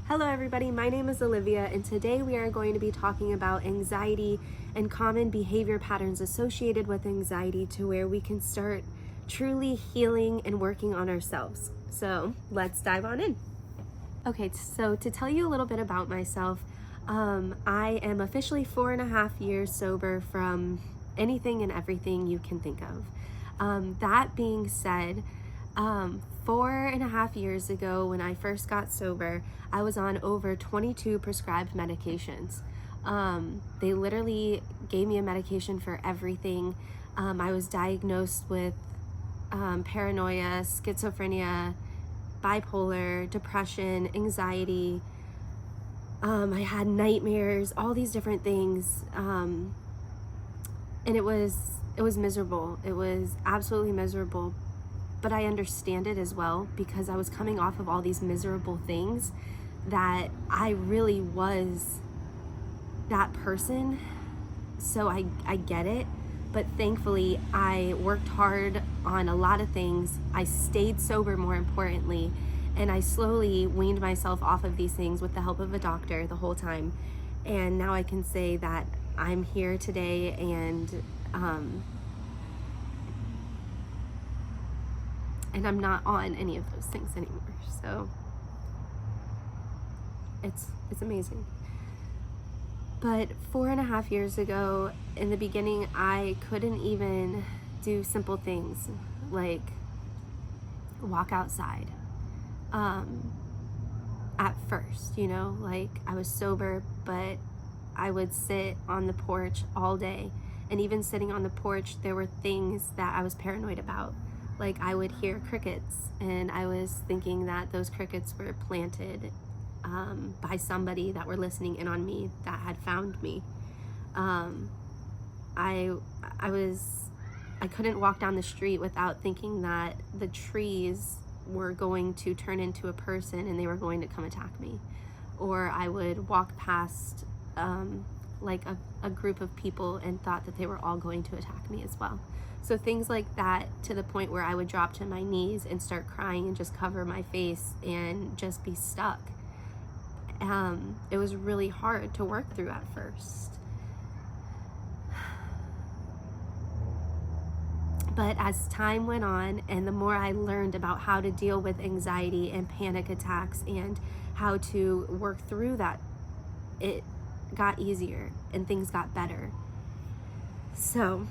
Hello everybody, my name is Olivia, and today we are going to be talking about anxiety and common behavior patterns associated with anxiety to where we can start truly healing and working on ourselves. So let's dive on in. Okay, so to tell you a little bit about myself, I am officially 4.5 years sober from anything and everything you can think of. That being said, 4.5 years ago, when I first got sober, I was on over 22 prescribed medications. They literally gave me a medication for everything. I was diagnosed with paranoia, schizophrenia, bipolar, depression, anxiety. I had nightmares, all these different things. And it was miserable. It was absolutely miserable. But I understand it as well, because I was coming off of all these miserable things that I really was that person. So I get it. But thankfully, I worked hard on a lot of things. I stayed sober, more importantly, and I slowly weaned myself off of these things with the help of a doctor the whole time. And now I can say that I'm here today, and I'm not on any of those things anymore. So it's amazing. But 4.5 years ago, in the beginning, I couldn't even do simple things like walk outside. At first, like I was sober, but I would sit on the porch all day. And even sitting on the porch, there were things that I was paranoid about. Like I would hear crickets, and I was thinking that those crickets were planted by somebody that were listening in on me, that had found me. I couldn't walk down the street without thinking that the trees were going to turn into a person and they were going to come attack me. Or I would walk past like a group of people and thought that they were all going to attack me as well. So things like that, to the point where I would drop to my knees and start crying and just cover my face and just be stuck. It was really hard to work through at first. But as time went on, and the more I learned about how to deal with anxiety and panic attacks and how to work through that, it got easier and things got better. So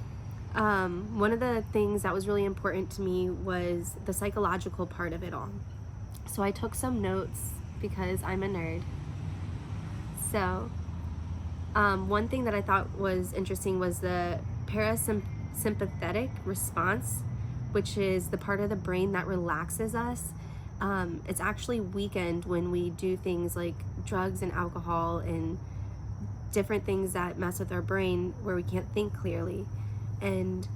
one of the things that was really important to me was the psychological part of it all. So I took some notes because I'm a nerd. So one thing that I thought was interesting was the parasympathetic response, which is the part of the brain that relaxes us. It's actually weakened when we do things like drugs and alcohol and different things that mess with our brain, where we can't think clearly. And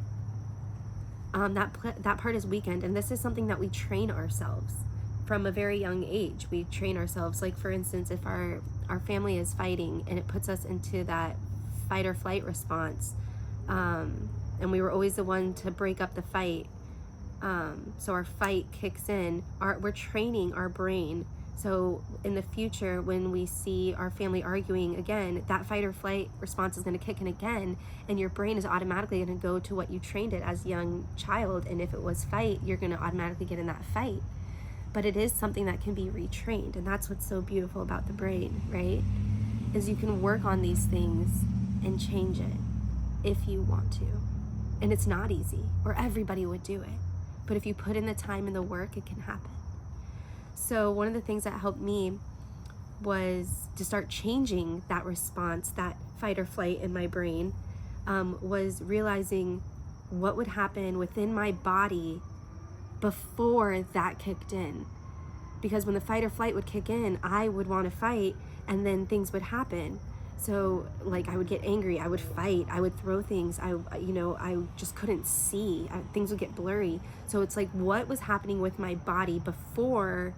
that part is weakened, and this is something that we train ourselves from a very young age. We train ourselves, like for instance, if our family is fighting and it puts us into that fight or flight response, and we were always the one to break up the fight, so our fight kicks in, we're training our brain. So in the future, when we see our family arguing again, that fight or flight response is going to kick in again, and your brain is automatically going to go to what you trained it as a young child. And if it was fight, you're going to automatically get in that fight. But it is something that can be retrained, and that's what's so beautiful about the brain, right? Is you can work on these things and change it if you want to. And it's not easy, or everybody would do it. But if you put in the time and the work, it can happen. So one of the things that helped me was to start changing that response, that fight or flight in my brain, was realizing what would happen within my body before that kicked in. Because when the fight or flight would kick in, I would want to fight, and then things would happen. So like I would get angry, I would fight, I would throw things, I just couldn't see, things would get blurry. So it's like, what was happening with my body beforehand,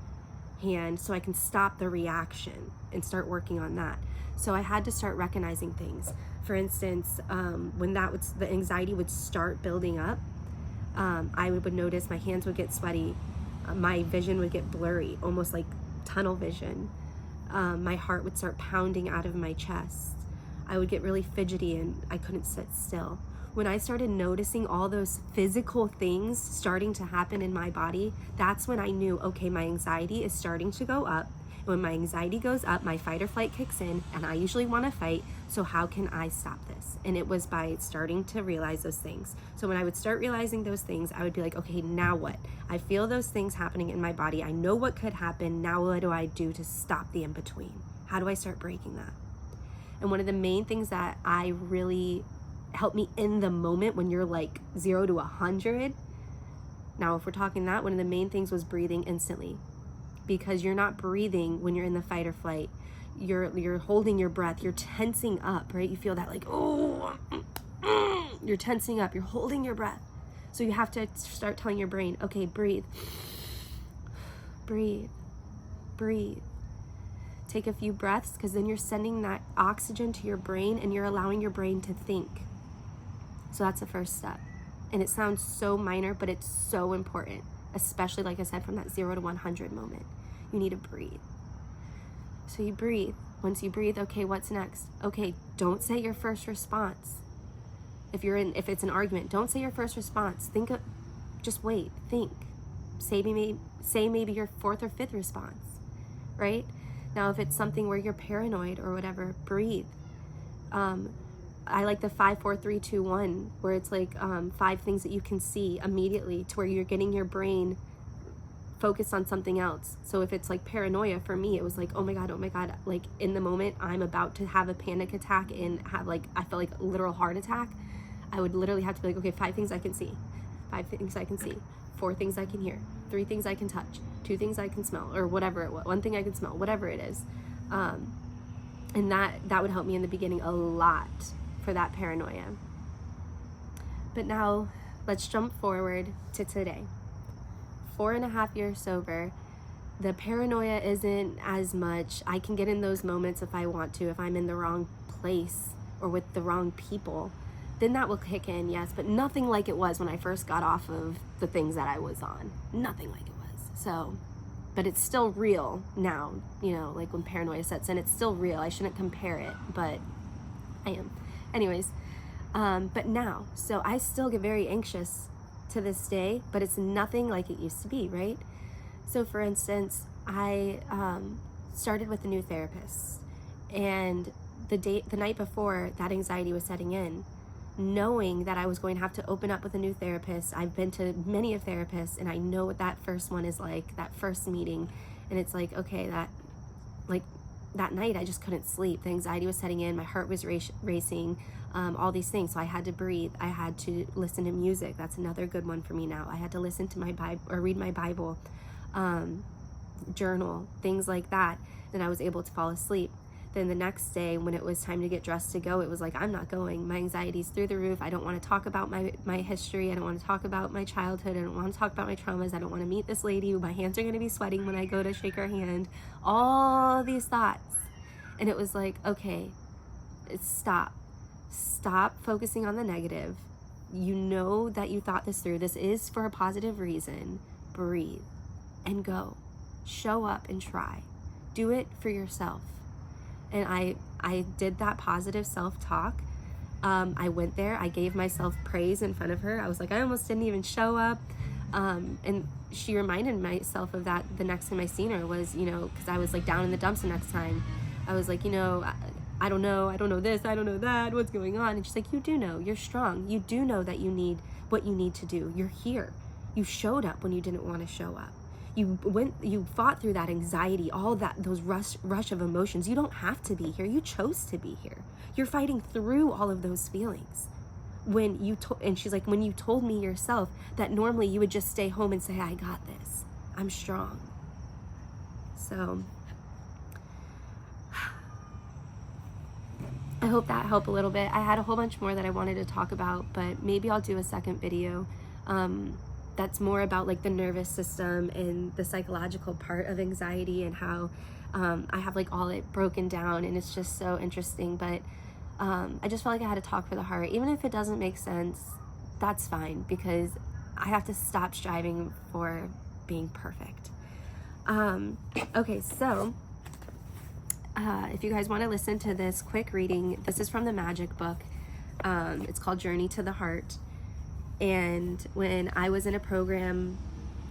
so I can stop the reaction and start working on that. So I had to start recognizing things. For instance, when the anxiety would start building up, I would notice my hands would get sweaty, my vision would get blurry, almost like tunnel vision. My heart would start pounding out of my chest. I would get really fidgety and I couldn't sit still. When I started noticing all those physical things starting to happen in my body, that's when I knew, okay, my anxiety is starting to go up. And when my anxiety goes up, my fight or flight kicks in, and I usually want to fight. So how can I stop this? And it was by starting to realize those things. So when I would start realizing those things, I would be like, okay, now what? I feel those things happening in my body. I know what could happen. Now what do I do to stop the in-between? How do I start breaking that? And one of the main things that I really helped me in the moment when you're like 0 to 100. Now, if we're talking that, one of the main things was breathing instantly, because you're not breathing when you're in the fight or flight. You're holding your breath. You're tensing up, right? You feel that like, oh, you're tensing up. You're holding your breath. So you have to start telling your brain, okay, breathe, breathe, breathe. Take a few breaths, because then you're sending that oxygen to your brain and you're allowing your brain to think. So that's the first step. And it sounds so minor, but it's so important, especially, like I said, from that 0 to 100 moment. You need to breathe. So you breathe. Once you breathe, okay, what's next? Okay, don't say your first response. If it's an argument, don't say your first response. Just wait, think. Say maybe your fourth or fifth response, right? Now, if it's something where you're paranoid or whatever, breathe. I like the 5, 4, 3, 2, 1, where it's like 5 things that you can see immediately, to where you're getting your brain focused on something else. So if it's like paranoia, for me, it was like, oh my God, like in the moment I'm about to have a panic attack and have like, I felt like a literal heart attack. I would literally have to be like, okay, 5 things I can see, 5 things I can see, 4 things I can hear, 3 things I can touch, 2 things I can smell, or whatever it was, 1 thing I can smell, whatever it is. And that would help me in the beginning a lot for that paranoia. But now let's jump forward to today. 4.5 years sober. The paranoia isn't as much. I can get in those moments if I want to, if I'm in the wrong place or with the wrong people, then that will kick in, yes, but nothing like it was when I first got off of the things that I was on. Nothing like it was. So, but it's still real now, like when paranoia sets in, it's still real. I shouldn't compare it, but I am. Anyways, but now, so I still get very anxious to this day, but it's nothing like it used to be, right? So for instance, I started with a new therapist, and the night before that anxiety was setting in, knowing that I was going to have to open up with a new therapist. I've been to many of therapists, and I know what that first one is like, that first meeting. And it's like, okay, that night I just couldn't sleep. The anxiety was setting in, my heart was racing, all these things. So I had to breathe. I had to listen to music. That's another good one for me now. I had to listen to my Bible, or read my Bible, journal, things like that. Then I was able to fall asleep. Then the next day, when it was time to get dressed to go, it was like, I'm not going. My anxiety's through the roof. I don't want to talk about my history. I don't want to talk about my childhood. I don't want to talk about my traumas. I don't want to meet this lady. My hands are going to be sweating when I go to shake her hand. All these thoughts. And it was like, okay, stop. Stop focusing on the negative. You know that you thought this through. This is for a positive reason. Breathe and go. Show up and try. Do it for yourself. And I did that positive self-talk. I went there. I gave myself praise in front of her. I was like, I almost didn't even show up. And she reminded myself of that the next time I seen her was, because I was like down in the dumps the next time. I was like, I don't know this, I don't know that, what's going on? And she's like, you do know, you're strong. You do know that you need what you need to do. You're here. You showed up when you didn't want to show up. You fought through that anxiety, all those rush of emotions. You don't have to be here. You chose to be here. You're fighting through all of those feelings. And she's like, when you told me yourself that normally you would just stay home and say, I got this. I'm strong. So I hope that helped a little bit. I had a whole bunch more that I wanted to talk about, but maybe I'll do a second video. That's more about like the nervous system and the psychological part of anxiety, and how I have like all it broken down, and it's just so interesting. But I just felt like I had to talk for the heart. Even if it doesn't make sense, that's fine, because I have to stop striving for being perfect. Okay, so if you guys want to listen to this quick reading, this is from the Magic book. It's called Journey to the Heart. And when I was in a program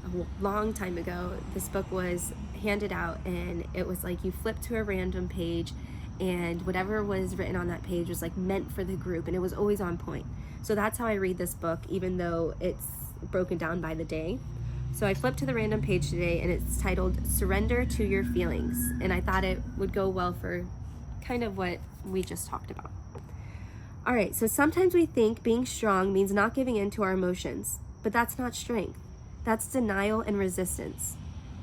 a long time ago, this book was handed out, and it was like you flip to a random page, and whatever was written on that page was like meant for the group, and it was always on point. So that's how I read this book, even though it's broken down by the day. So I flipped to the random page today, and it's titled Surrender to Your Feelings, and I thought it would go well for kind of what we just talked about. All right, so sometimes we think being strong means not giving in to our emotions, but that's not strength. That's denial and resistance.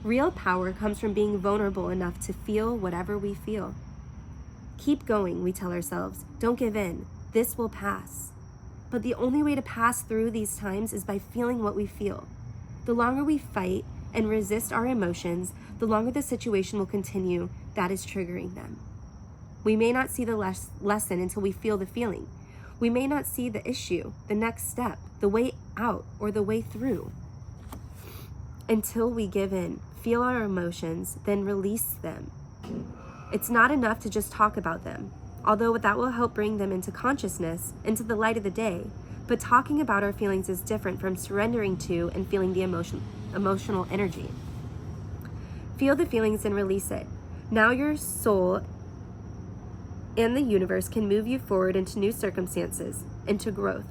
Real power comes from being vulnerable enough to feel whatever we feel. Keep going, we tell ourselves. Don't give in. This will pass. But the only way to pass through these times is by feeling what we feel. The longer we fight and resist our emotions, the longer the situation will continue that is triggering them. We may not see the lesson until we feel the feeling. We may not see the issue, the next step, the way out, or the way through. Until we give in, feel our emotions, then release them. It's not enough to just talk about them, although that will help bring them into consciousness, into the light of the day. But talking about our feelings is different from surrendering to and feeling the emotional energy. Feel the feelings and release it. Now your soul and the universe can move you forward into new circumstances, into growth.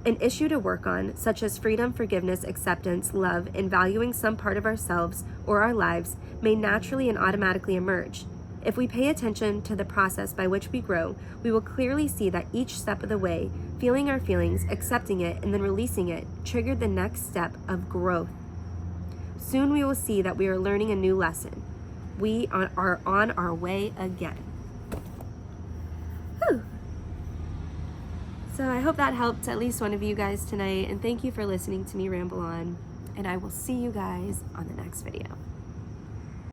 An issue to work on, such as freedom, forgiveness, acceptance, love, and valuing some part of ourselves or our lives, may naturally and automatically emerge. If we pay attention to the process by which we grow, we will clearly see that each step of the way, feeling our feelings, accepting it, and then releasing it, triggered the next step of growth. Soon we will see that we are learning a new lesson. We are on our way again. Whew. So I hope that helped at least one of you guys tonight, and thank you for listening to me ramble on, and I will see you guys on the next video.